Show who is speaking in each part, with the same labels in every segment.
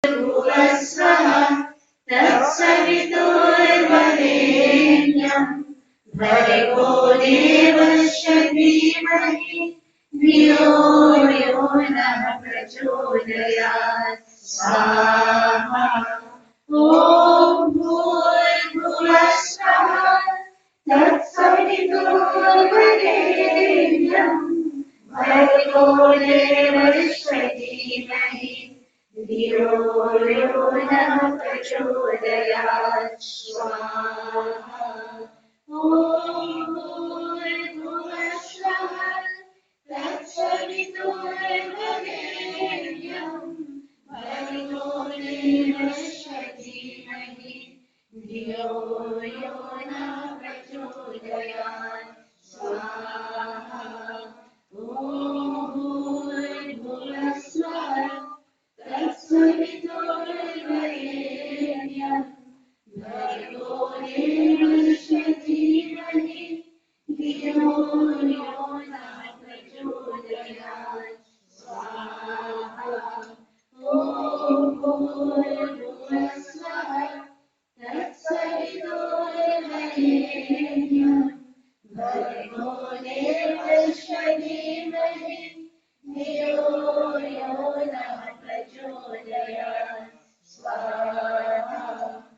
Speaker 1: भुवस्वः तत्सवितुर्वरेण्यं भर्गो देवस्य धीमहि धियो यो नः प्रचोदयात् स्वाहा ॐ भूर्भुवस्वः तत्सवितुर्वरेण्यं भर्गो देवस्य धीमहि धियो यो नः प्रचोदयात् स्वाहा ॐ भूर्भुवस्वः तत्सवितुर्वरेण्यं भर्गो देवस्य धीमहि धियो यो नः प्रचोदयात् स्वाहा ॐ भूर्भुवस्वः तत्सवितुर्वरेण्यं भर्गो देवस्य धीमहि धियो यो नः प्रचोदयात् स्वाहा ॐ भूर्भुवस्वः तत्सवितुर्वरेण्यं भर्गो देवस्य धीमहि धियो यो नः प्रचोदयात् स्वाहा ॐ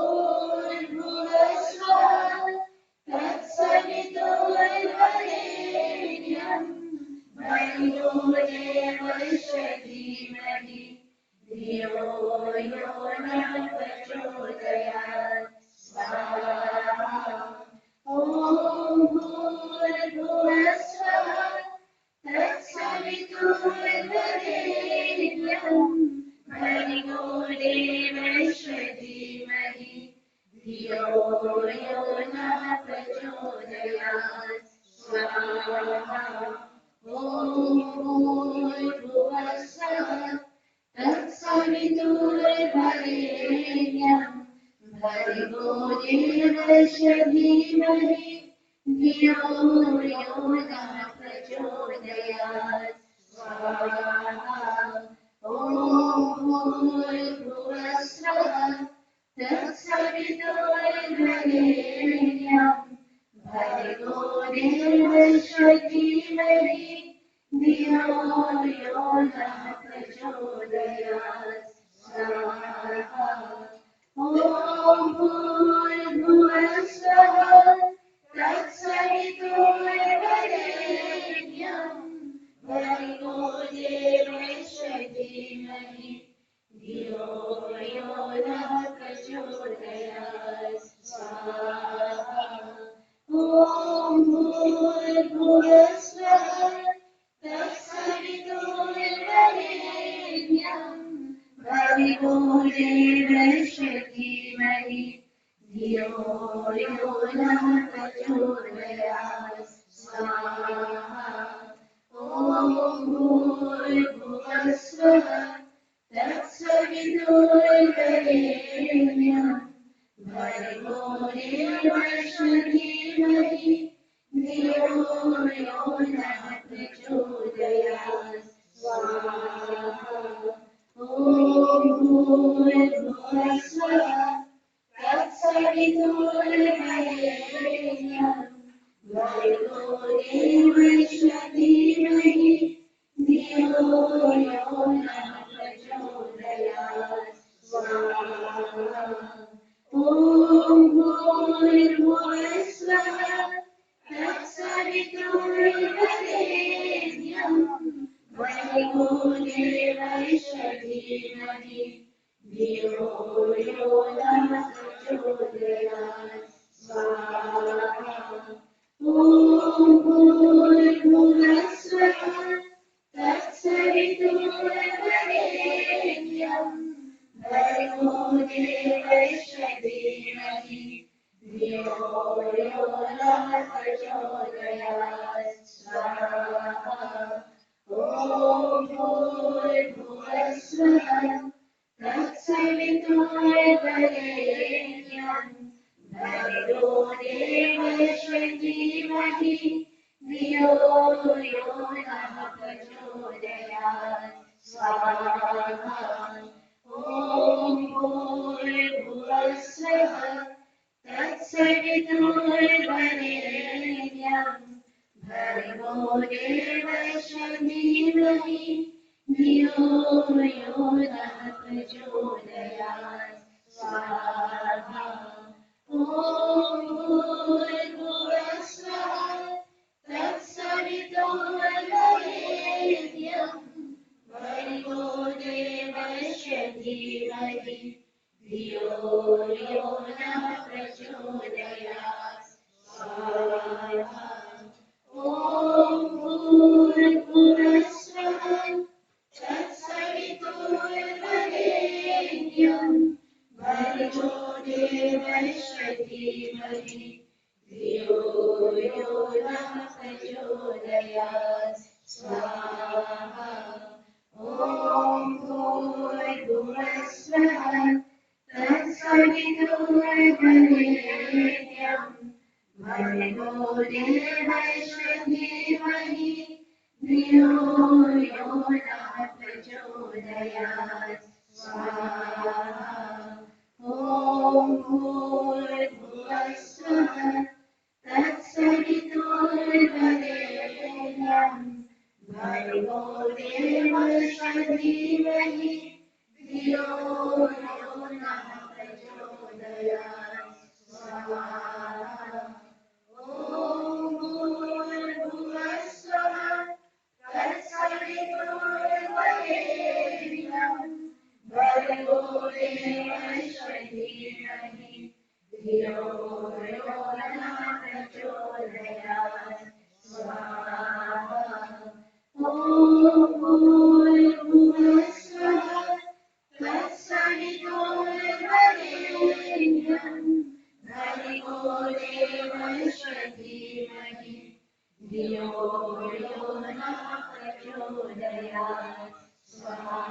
Speaker 1: भूर्भुवस्वः तत्सवितुर्वरेण्यं भर्गो देवस्य धीमहि धियो यो नः प्रचोदयात् स्वाहा ॐ भूर्भुवस्वः तत्सवितुर्वरेण्यं भर्गो देवस्य धीमहि धियो यो नः प्रचोदयात् स्वाहा ॐ भूर्भुवस्वः तत्सवितुर्वरेण्यं भर्गो देवस्य धीमहि धियो यो नः प्रचोदयात् स्वाहा ॐ भूर्भुवस्वः तत्सवितुर्वरेण्यं भर्गो देवस्य धीमहि धियो यो नः प्रचोदयात् स्वाहा ॐ भूर्भुवस्वः तत्सवितुर्वरेण्यं भर्गो देवस्य धीमहि धियो यो नः प्रचोदयात् स्वाहा ॐ भूर्भुवस्वः तत्सवितुर्वरेण्यं भर्गो देवस्य धीमहि धियो यो नः प्रचोदयात् स्वाहा ॐ भूर्भुवस्वः तत्सवितुर्वरेण्यं भर्गो देवस्य धीमहि धियो यो नः प्रचोदयात् स्वाहा ॐ भूर्भुवस्वः तत्सवितुर्वरेण्यं भर्गो देवस्य धीमहि धियो यो नः प्रचोदयात् स्वाहा ॐ भूर्भुवस्वः तत्सवितुर्वरेण्यं भर्गो देवस्य धीमहि धियो यो नः प्रचोदयात् स्वाहा ॐ भूर्भुवस्वः तत्सवितुर्वरेण्यं भर्गो देवस्य धीमहि धियो यो नः प्रचोदयात् स्वाहा ॐ भूर्भुवस्वः तत्सवितुर्वरेण्यं भर्गो देवस्य धीमहि धियो यो नः प्रचोदयात् स्वाहा ॐ भूर्भुवस्सुवः तत्सवितुर्वरेण्यं भर्गो देवस्य धीमहि धियो यो नः प्रचोदयात् स्वाहा ॐ भूर्भुवस्सुवः तत्सवितुर्वरेण्यं भर्गो देवस्य धीमहि धियो यो नः प्रचोदयात् स्वाहा ॐ भूर्भुवस्सुवः तत्सवितुर्वरेण्यं भर्गो देवस्य धीमहि धियो यो नः प्रचोदयात् स्वाहा ॐ भूर्भुवस्सुवः तत्सवितुर्वरेण्यं भर्गो देवस्य धीमहि धियो यो नः प्रचोदयात् स्वाहा ॐ भूर्भुवस्सुवः तत्सवितुर्वरेण्यं भर्गो देवस्य धीमहि धियो यो नः प्रचोदयात् स्वाहा ॐ भूर्भुवस्सुवः तत्सवितुर्वरेण्यं भर्गो देवस्य धीमहि धियो यो नः प्रचोदयात् स्वाहा ॐ भूर्भुवस्सुवः तत्सवितुर्वरेण्यं भर्गो देवस्य धीमहि धियो यो नः प्रचोदयात् स्वाहा।